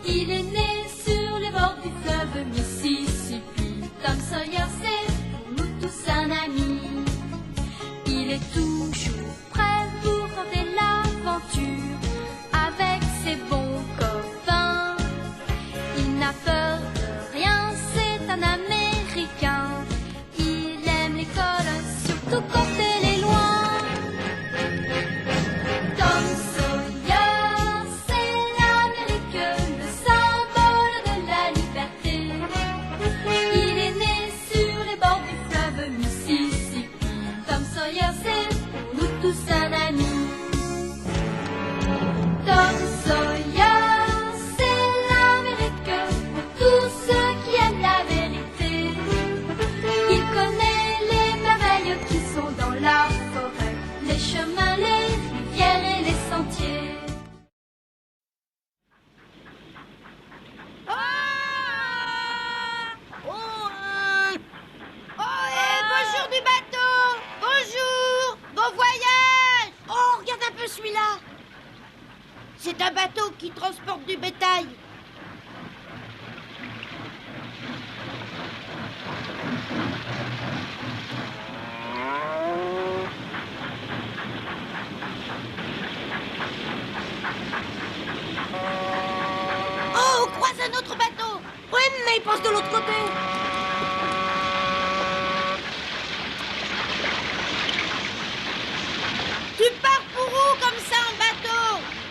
Il est né sur les bords du fleuve Mississippi. Tom Sawyer, c'est pour nous tous un ami. Il est toujours prêt pour tenter l'aventure avec ses bons copains. Il n'a peur de rien, c'est un Américain. Il aime l'école, surtout quand elle est loin. Tom Sawyer, c'est l'Amérique, le symbole de la liberté. Il est né sur les bords du fleuve Mississippi. Tom Sawyer, c'est pour nous tous un ami. Tom Sawyer, c'est l'Amérique pour tous ceux qui aiment la vérité. Il connaît les merveilles qui sont dans la forêt, les chemins, les rivières et les sentiers. Bonjour du bateau. Bonjour. Bon voyage. Oh, regarde un peu celui-là. C'est un bateau qui transporte du bétail. Oh, on croise un autre bateau. Ouais, mais il passe de l'autre côté. Tu pars pour où comme ça en bateau?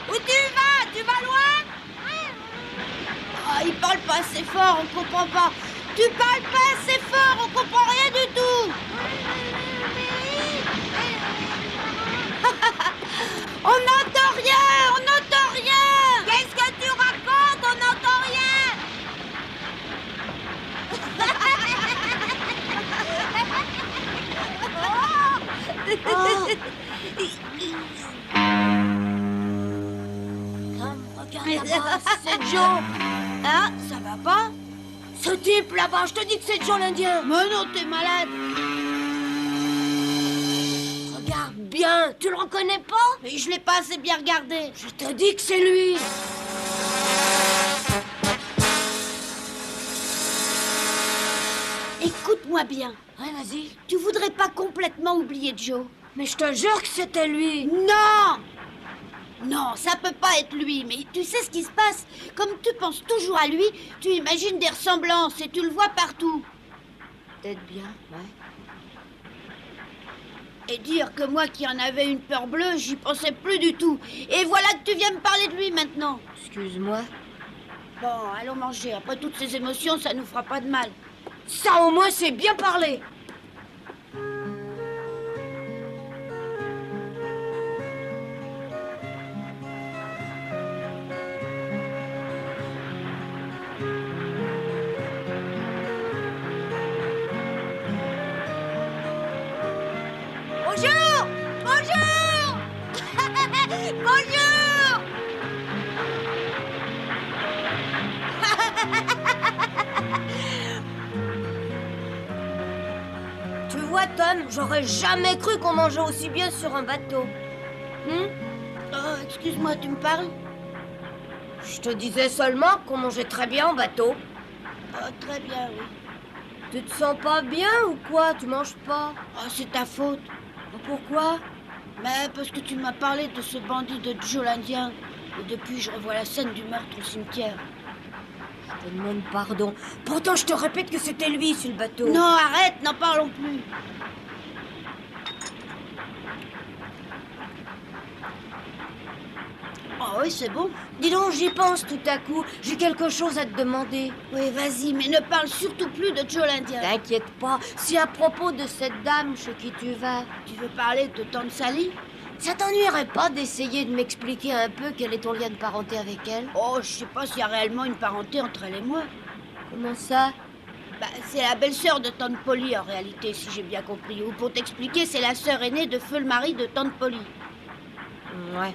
Où tu vas? Tu vas loin? Ah, il parle pas assez fort, on comprend pas. Tu parles pas assez fort, on comprend rien du tout. On n'entend rien, on n'entend rien. Qu'est-ce que tu racontes? On n'entend rien. Regarde là-bas, c'est Joe. Hein? Ça va pas? Ce type là-bas, je te dis que c'est Joe l'Indien. Mais non, t'es malade. Regarde bien, tu le reconnais pas? Mais je l'ai pas assez bien regardé. Je te dis que c'est lui. Écoute-moi bien. Ouais, vas-y. Tu voudrais pas complètement oublier Joe? Mais je te jure que c'était lui. Non! Non, ça peut pas être lui, mais tu sais ce qui se passe? Comme tu penses toujours à lui, tu imagines des ressemblances et tu le vois partout. Peut-être bien, ouais. Et dire que moi qui en avais une peur bleue, j'y pensais plus du tout. Et voilà que tu viens me parler de lui maintenant. Excuse-moi. Bon, allons manger. Après toutes ces émotions, ça nous fera pas de mal. Ça au moins c'est bien parlé. Bonjour! Bonjour! Bonjour! Tu vois, Tom, j'aurais jamais cru qu'on mangeait aussi bien sur un bateau. Oh, excuse-moi, tu me parles? Je te disais seulement qu'on mangeait très bien en bateau. Oh, très bien, oui. Tu te sens pas bien ou quoi? Tu manges pas? Oh, c'est ta faute. Pourquoi? Mais parce que tu m'as parlé de ce bandit de Joe l'Indien. Et depuis, je revois la scène du meurtre au cimetière. Je te demande pardon. Pourtant, je te répète que c'était lui sur le bateau. Non, arrête, n'en parlons plus. Oh oui, c'est bon. Dis donc, j'y pense tout à coup. J'ai quelque chose à te demander. Oui, vas-y, mais ne parle surtout plus de Joe l'Indien. T'inquiète pas, c'est à propos de cette dame chez qui tu vas. Tu veux parler de Tante Sally? Ça t'ennuierait pas d'essayer de m'expliquer un peu quel est ton lien de parenté avec elle? Oh, je sais pas s'il y a réellement une parenté entre elle et moi. Comment ça? Bah, c'est la belle-sœur de Tante Polly, en réalité, si j'ai bien compris. Ou pour t'expliquer, c'est la sœur aînée de feu le mari de Tante Polly. Ouais.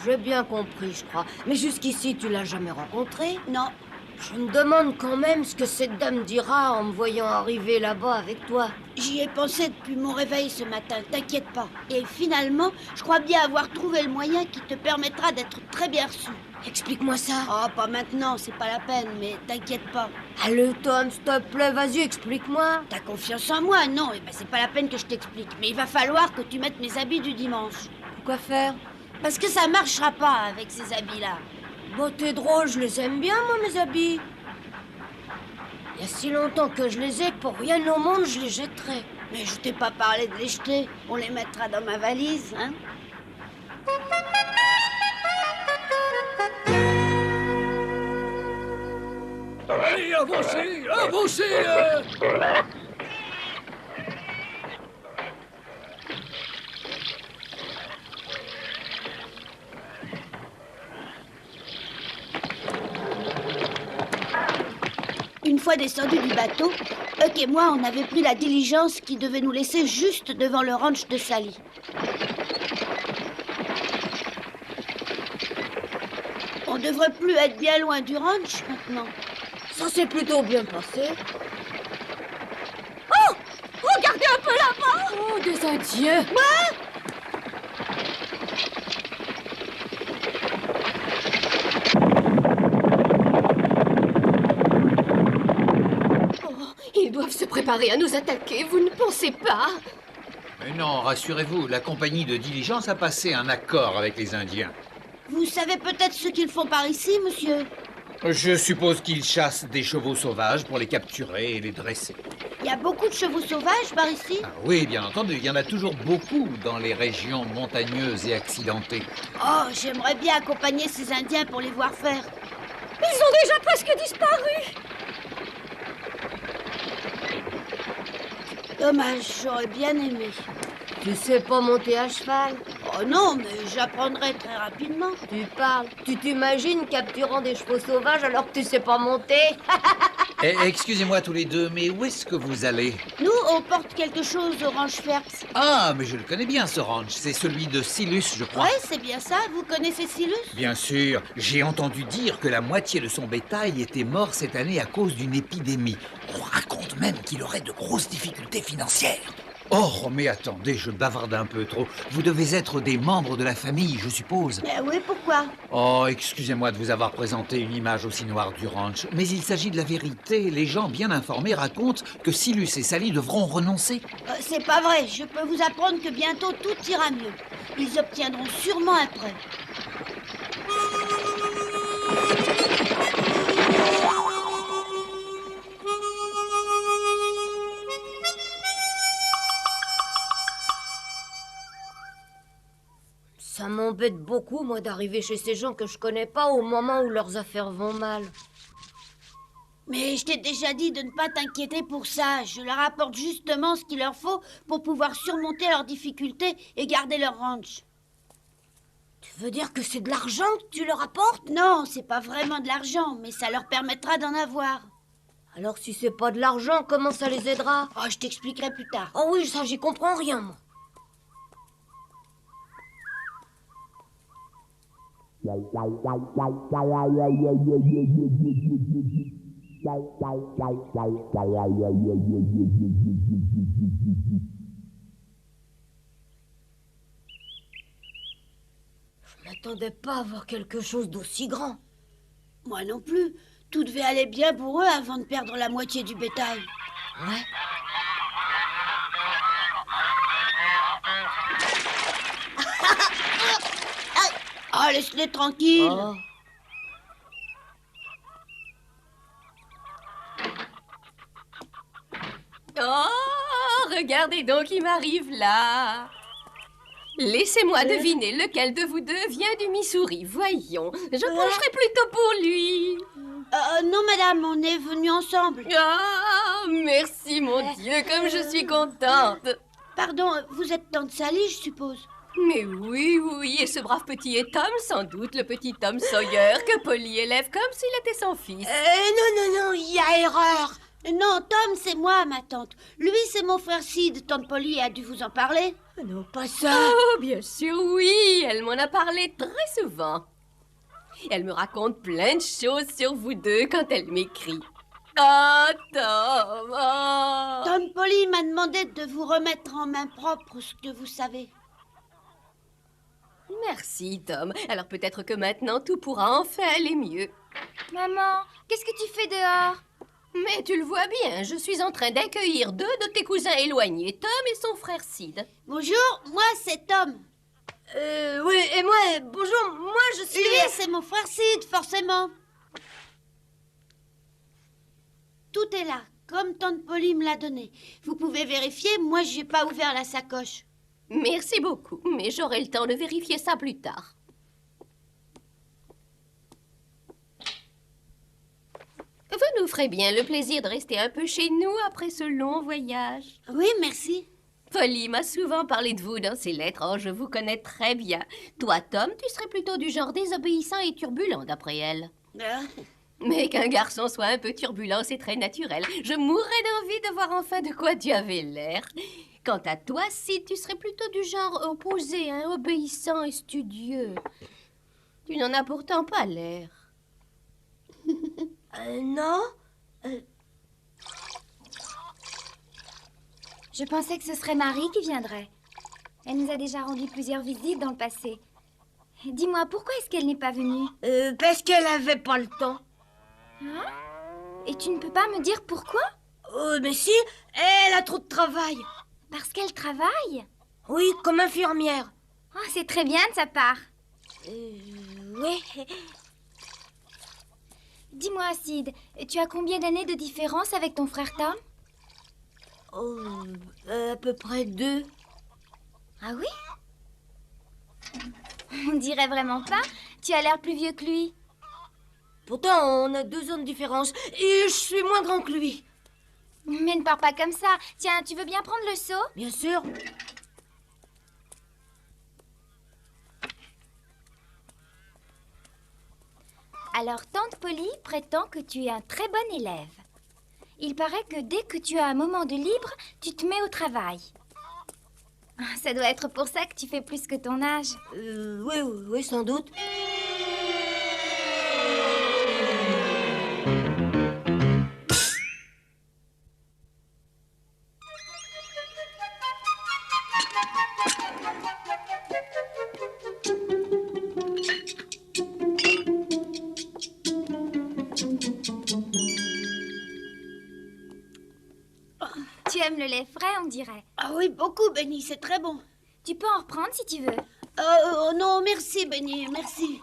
J'ai bien compris, je crois. Mais jusqu'ici, tu l'as jamais rencontrée? Non. Je me demande quand même ce que cette dame dira en me voyant arriver là-bas avec toi. J'y ai pensé depuis mon réveil ce matin, t'inquiète pas. Et finalement, je crois bien avoir trouvé le moyen qui te permettra d'être très bien reçu. Explique-moi ça. Oh, pas maintenant, c'est pas la peine, mais t'inquiète pas. Allez, Tom, s'il te plaît, vas-y, explique-moi. T'as confiance en moi? Non, eh ben c'est pas la peine que je t'explique. Mais il va falloir que tu mettes mes habits du dimanche. Quoi faire? Parce que ça marchera pas avec ces habits-là. Bon, t'es drôle, je les aime bien, moi, mes habits. Il y a si longtemps que je les ai que pour rien au monde, je les jetterai. Mais je t'ai pas parlé de les jeter. On les mettra dans ma valise, hein? Allez, avancez, avancez Une fois descendus du bateau, Huck et moi, on avait pris la diligence qui devait nous laisser juste devant le ranch de Sally. On devrait plus être bien loin du ranch maintenant. Ça s'est plutôt bien passé. Oh! Regardez un peu là-bas! Oh, des Indiens. Ils doivent se préparer à nous attaquer, vous ne pensez pas? Mais non, rassurez-vous, la compagnie de diligence a passé un accord avec les Indiens. Vous savez peut-être ce qu'ils font par ici, monsieur? Je suppose qu'ils chassent des chevaux sauvages pour les capturer et les dresser. Il y a beaucoup de chevaux sauvages par ici? Ah oui, bien entendu, il y en a toujours beaucoup dans les régions montagneuses et accidentées. Oh, j'aimerais bien accompagner ces Indiens pour les voir faire. Ils ont déjà presque disparu. Dommage, j'aurais bien aimé. Tu sais pas monter à cheval? Oh non, mais j'apprendrai très rapidement. Tu parles. Tu t'imagines capturant des chevaux sauvages alors que tu sais pas monter? Excusez-moi tous les deux, mais où est-ce que vous allez? Nous, on porte quelque chose au ranch Phelps. Ah, mais je le connais bien, ce ranch. C'est celui de Silus, je crois. Ouais, c'est bien ça. Vous connaissez Silus? Bien sûr, j'ai entendu dire que la moitié de son bétail était mort cette année à cause d'une épidémie. On raconte même qu'il aurait de grosses difficultés financières. Oh, mais attendez, je bavarde un peu trop. Vous devez être des membres de la famille, je suppose. Oui, pourquoi? Oh, excusez-moi de vous avoir présenté une image aussi noire du ranch, mais il s'agit de la vérité. Les gens bien informés racontent que Silus et Sally devront renoncer. C'est pas vrai. Je peux vous apprendre que bientôt tout ira mieux. Ils obtiendront sûrement un prêt. Ça m'embête beaucoup, moi, d'arriver chez ces gens que je connais pas au moment où leurs affaires vont mal. Mais je t'ai déjà dit de ne pas t'inquiéter pour ça. Je leur apporte justement ce qu'il leur faut pour pouvoir surmonter leurs difficultés et garder leur ranch. Tu veux dire que c'est de l'argent que tu leur apportes? Non, c'est pas vraiment de l'argent, mais ça leur permettra d'en avoir. Alors si c'est pas de l'argent, comment ça les aidera? Oh, je t'expliquerai plus tard. Oh oui, ça j'y comprends rien, moi. Je m'attendais pas à voir quelque chose d'aussi grand. Moi non plus. Tout devait aller bien pour eux avant de perdre la moitié du bétail. Ouais. Ah, laisse-les tranquilles. Oh. Oh, regardez donc qui m'arrive là. Laissez-moi deviner lequel de vous deux vient du Missouri. Voyons, je pencherai plutôt pour lui. Non, madame, on est venus ensemble. Ah, merci mon Dieu, comme je suis contente. Pardon, vous êtes tante Sally, je suppose. Mais oui, oui, et ce brave petit est Tom, sans doute, le petit Tom Sawyer, que Polly élève comme s'il était son fils. Non, il y a erreur. Non, Tom, c'est moi, ma tante. Lui, c'est mon frère Sid. Tante Polly a dû vous en parler. Non, pas ça. Oh, bien sûr, oui, elle m'en a parlé très souvent. Elle me raconte plein de choses sur vous deux quand elle m'écrit. Oh, Tom, oh. Tom Polly m'a demandé de vous remettre en main propre ce que vous savez. Merci, Tom. Alors peut-être que maintenant tout pourra enfin aller mieux. Maman, qu'est-ce que tu fais dehors? Mais tu le vois bien, je suis en train d'accueillir 2 de tes cousins éloignés, Tom et son frère Sid. Bonjour, moi c'est Tom. Oui, et moi, bonjour, moi je suis... Lui, c'est mon frère Sid, forcément. Tout est là, comme Tante Polly me l'a donné. Vous pouvez vérifier, moi j'ai pas ouvert la sacoche. Merci beaucoup, mais j'aurai le temps de vérifier ça plus tard. Vous nous ferez bien le plaisir de rester un peu chez nous après ce long voyage. Oui, merci. Polly m'a souvent parlé de vous dans ses lettres. Oh, je vous connais très bien. Toi, Tom, tu serais plutôt du genre désobéissant et turbulent, d'après elle. Mais qu'un garçon soit un peu turbulent, c'est très naturel. Je mourrais d'envie de voir enfin de quoi tu avais l'air. Quant à toi, Sid, tu serais plutôt du genre opposé, hein, obéissant et studieux. Tu n'en as pourtant pas l'air. Non. Je pensais que ce serait Marie qui viendrait. Elle nous a déjà rendu plusieurs visites dans le passé. Dis-moi, pourquoi est-ce qu'elle n'est pas venue? Parce qu'elle avait pas le temps. Hein? Et tu ne peux pas me dire pourquoi? Mais si, elle a trop de travail. Parce qu'elle travaille? Oui, comme infirmière. Oh, c'est très bien de sa part. Oui. Dis-moi, Sid, tu as combien d'années de différence avec ton frère Tom? À peu près 2. Ah oui? On dirait vraiment pas. Tu as l'air plus vieux que lui. Pourtant, on a 2 ans de différence et je suis moins grand que lui. Mais ne pars pas comme ça. Tiens, tu veux bien prendre le seau? Bien sûr. Alors, tante Polly prétend que tu es un très bon élève. Il paraît que dès que tu as un moment de libre, tu te mets au travail. Ça doit être pour ça que tu fais plus que ton âge. Oui, sans doute. Tu aimes le lait frais, on dirait. Ah oui, beaucoup, Benny, c'est très bon. Tu peux en reprendre si tu veux. Oh non, merci, Benny, merci.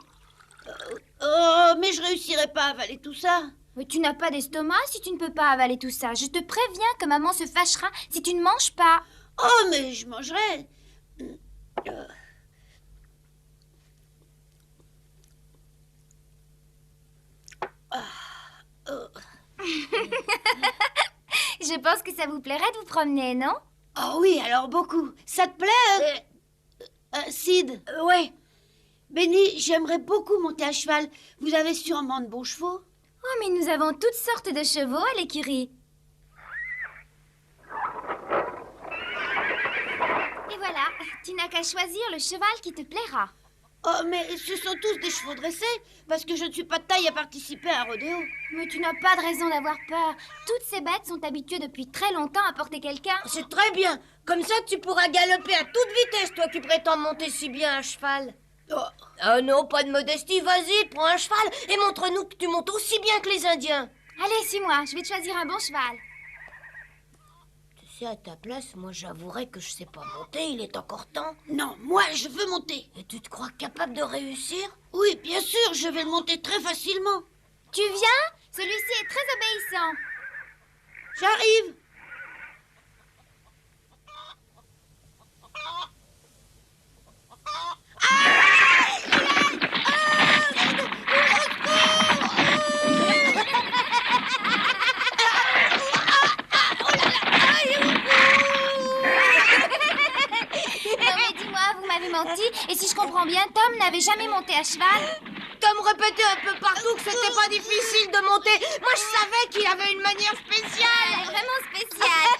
Mais je réussirai pas à avaler tout ça. Mais tu n'as pas d'estomac si tu ne peux pas avaler tout ça. Je te préviens que maman se fâchera si tu ne manges pas. Oh, mais je mangerai. Je pense que ça vous plairait de vous promener, non? Oh oui, alors beaucoup. Ça te plaît, Sid? Ouais. Benny, j'aimerais beaucoup monter à cheval. Vous avez sûrement de bons chevaux. Oh, mais nous avons toutes sortes de chevaux à l'écurie. Et voilà, tu n'as qu'à choisir le cheval qui te plaira. Oh, mais ce sont tous des chevaux dressés, parce que je ne suis pas de taille à participer à un rodéo. Mais tu n'as pas de raison d'avoir peur. Toutes ces bêtes sont habituées depuis très longtemps à porter quelqu'un. C'est très bien. Comme ça, tu pourras galoper à toute vitesse, toi qui prétends monter si bien à cheval. Oh non, pas de modestie. Vas-y, prends un cheval et montre-nous que tu montes aussi bien que les Indiens. Allez, suis-moi, je vais te choisir un bon cheval. Tu sais, à ta place, moi j'avouerais que je sais pas monter, il est encore temps. Non, moi, je veux monter. Et tu te crois capable de réussir? Oui, bien sûr, je vais le monter très facilement. Tu viens? Celui-ci est très obéissant. J'arrive. Vous m'avez menti, et si je comprends bien, Tom n'avait jamais monté à cheval. Tom répétait un peu partout que c'était pas difficile de monter. Moi, je savais qu'il avait une manière spéciale. Elle est vraiment spéciale.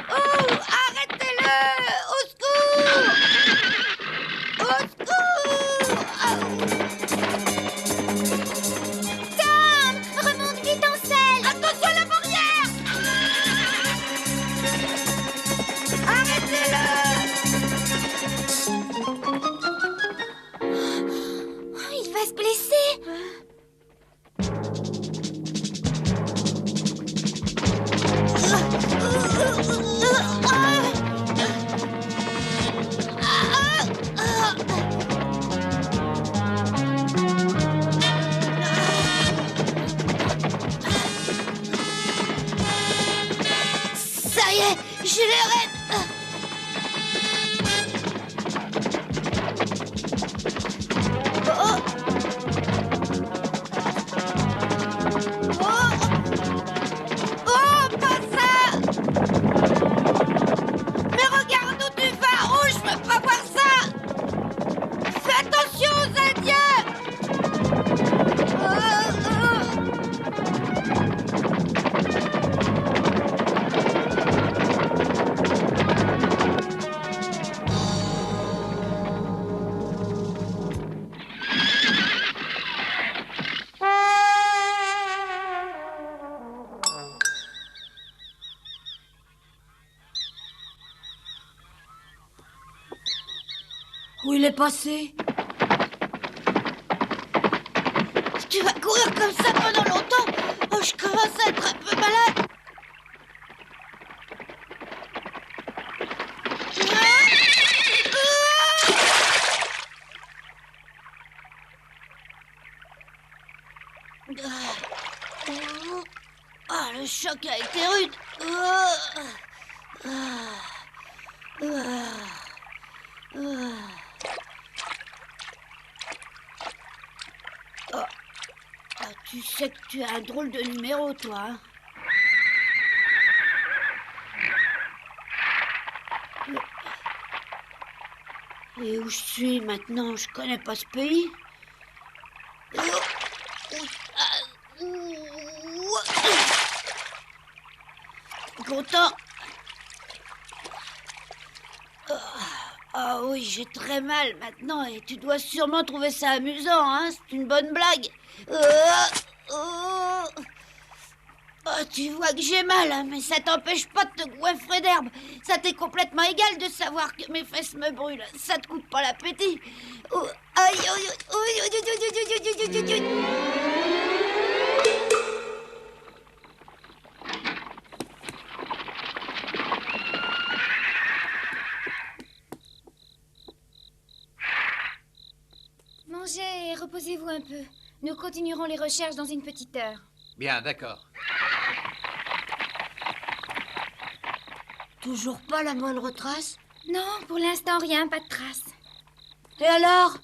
Oh, arrêtez-le! Au secours! J'ai les rênes. Oh. Oh. Oh, pas ça. Mais regarde où tu vas. Oh, je veux pas voir ça. Fais attention aux Indiens. Où il est passé? Tu vas courir comme ça pendant longtemps? Oh, je commence à être un peu malade. Ah, le choc a été rude. Tu sais que tu as un drôle de numéro, toi. Hein? Et où je suis maintenant? Je connais pas ce pays. Content? Ah oui, j'ai très mal maintenant et tu dois sûrement trouver ça amusant, hein? C'est une bonne blague. Oh, tu vois que j'ai mal, hein, mais ça t'empêche pas de te goinfrer d'herbe. Ça t'est complètement égal de savoir que mes fesses me brûlent. Ça te coûte pas l'appétit. Oh, aïe, aïe, aïe, aïe, aïe, aïe, aïe, aïe, aïe, aïe, aïe. Mangez et reposez-vous un peu. Nous continuerons les recherches dans une petite heure. Bien, d'accord. Toujours pas la moindre trace? Non, pour l'instant, rien, pas de traces. Et alors?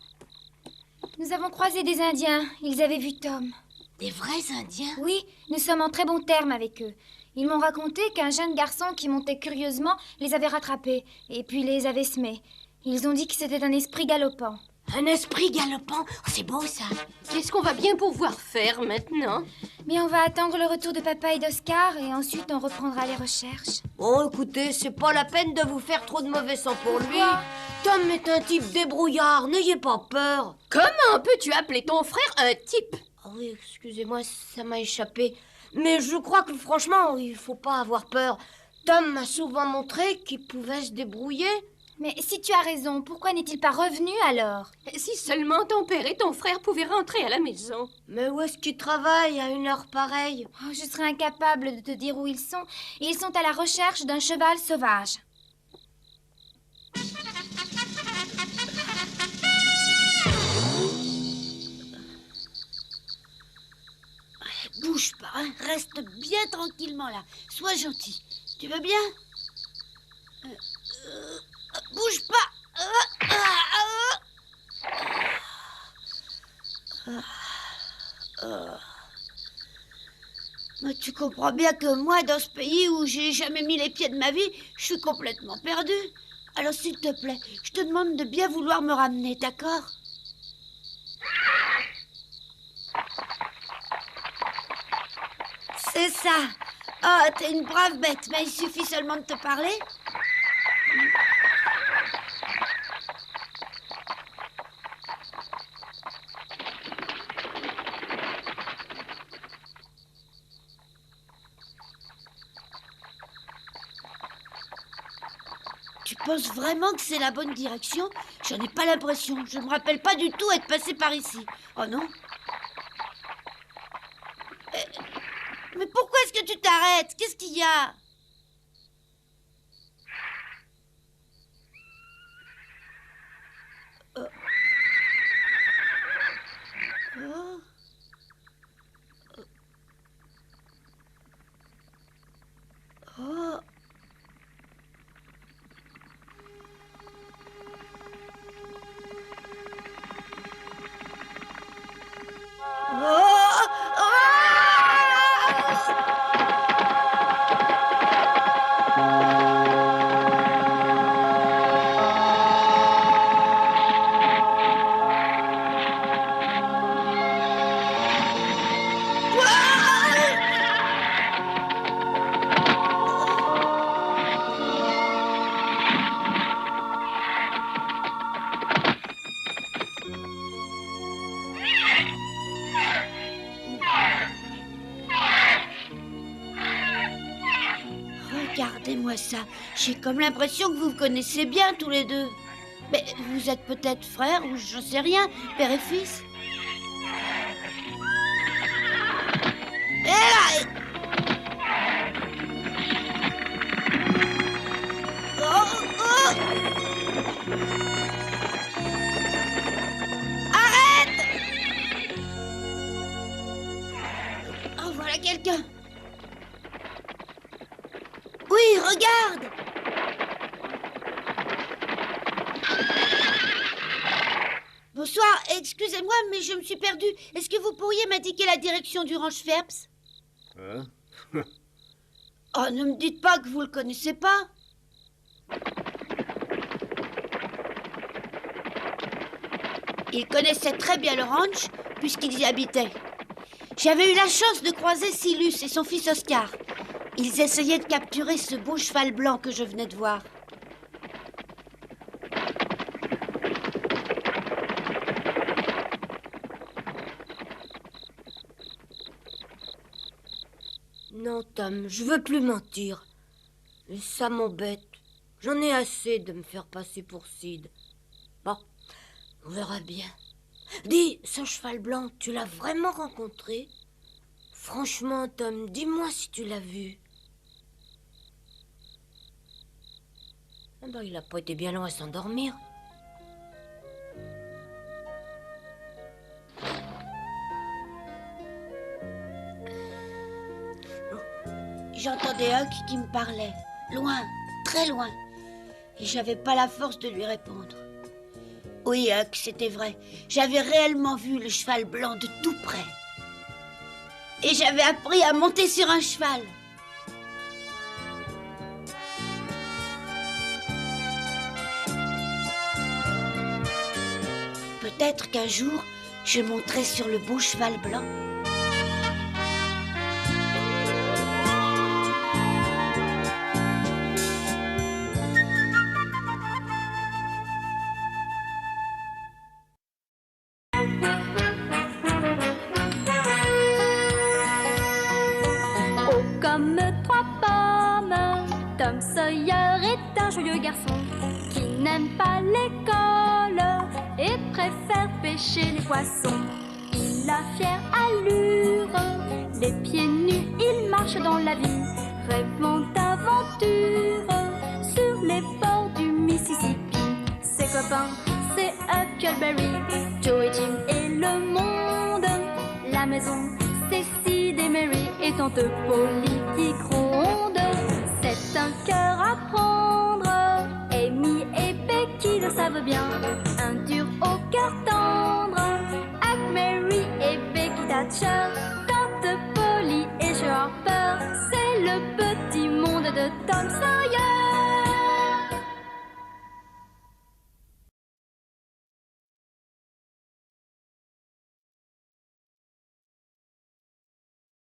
Nous avons croisé des Indiens. Ils avaient vu Tom. Des vrais Indiens? Oui, nous sommes en très bons termes avec eux. Ils m'ont raconté qu'un jeune garçon qui montait curieusement les avait rattrapés et puis les avait semés. Ils ont dit que c'était un esprit galopant. Un esprit galopant? Oh, c'est beau ça. Qu'est-ce qu'on va bien pouvoir faire maintenant? Mais on va attendre le retour de papa et d'Oscar et ensuite on reprendra les recherches. Oh, écoutez, c'est pas la peine de vous faire trop de mauvais sang pour lui. Pourquoi? Tom est un type débrouillard, n'ayez pas peur. Comment peux-tu appeler ton frère un type? Ah oui, excusez-moi, ça m'a échappé. Mais je crois que franchement, il faut pas avoir peur. Tom m'a souvent montré qu'il pouvait se débrouiller. Mais si tu as raison, pourquoi n'est-il pas revenu alors? Si seulement ton père et ton frère pouvaient rentrer à la maison. Mais où est-ce qu'il travaille à une heure pareille? Oh, je serais incapable de te dire où ils sont. Ils sont à la recherche d'un cheval sauvage. Bouge pas, hein. Reste bien tranquillement là. Sois gentil. Tu veux bien? Bouge pas. Mais tu comprends bien que moi, dans ce pays où j'ai jamais mis les pieds de ma vie, je suis complètement perdue. Alors s'il te plaît, je te demande de bien vouloir me ramener, d'accord? C'est ça. Oh, t'es une brave bête, mais il suffit seulement de te parler. Tu penses vraiment que c'est la bonne direction? J'en ai pas l'impression. Je me rappelle pas du tout être passé par ici. Oh non? Mais pourquoi est-ce que tu t'arrêtes? Qu'est-ce qu'il y a? Oh. Oh. Dites-moi ça. J'ai comme l'impression que vous vous connaissez bien tous les deux. Mais vous êtes peut-être frères ou j'en sais rien, père et fils. Et là, oh, voilà quelqu'un. Oui, regarde. Bonsoir, excusez-moi, mais je me suis perdue. Est-ce que vous pourriez m'indiquer la direction du ranch Phelps? Hein? Oh, ne me dites pas que vous le connaissez pas. Il connaissait très bien le ranch, puisqu'ils y habitaient. J'avais eu la chance de croiser Silus et son fils Oscar. Ils essayaient de capturer ce beau cheval blanc que je venais de voir. Non, Tom, je veux plus mentir. Mais ça m'embête. J'en ai assez de me faire passer pour Sid. Bon, on verra bien. Dis, ce cheval blanc, tu l'as vraiment rencontré? Franchement, Tom, dis-moi si tu l'as vu. Ah ben, il a pas été bien long à s'endormir. J'entendais Huck qui me parlait, loin, très loin, et j'avais pas la force de lui répondre. Oui, Huck, c'était vrai. J'avais réellement vu le cheval blanc de tout près. Et j'avais appris à monter sur un cheval. Peut-être qu'un jour, je monterai sur le beau cheval blanc. Comme trois pommes, Tom Sawyer est un joyeux garçon qui n'aime pas l'école et préfère pêcher les poissons. Il a fière allure, les pieds nus, il marche dans la vie, rêvant d'aventure sur les bords du Mississippi. Ses copains, c'est Huckleberry, Joe et Jim et le monde. La maison, c'est Sid et Mary et tante Polly qui gronde. C'est un cœur à prendre, Amy et Becky le savent bien. Un dur au cœur tendre, Huck, Mary et Becky Thatcher. Tante Polly et Joe Harper, c'est le petit monde de Tom Sawyer.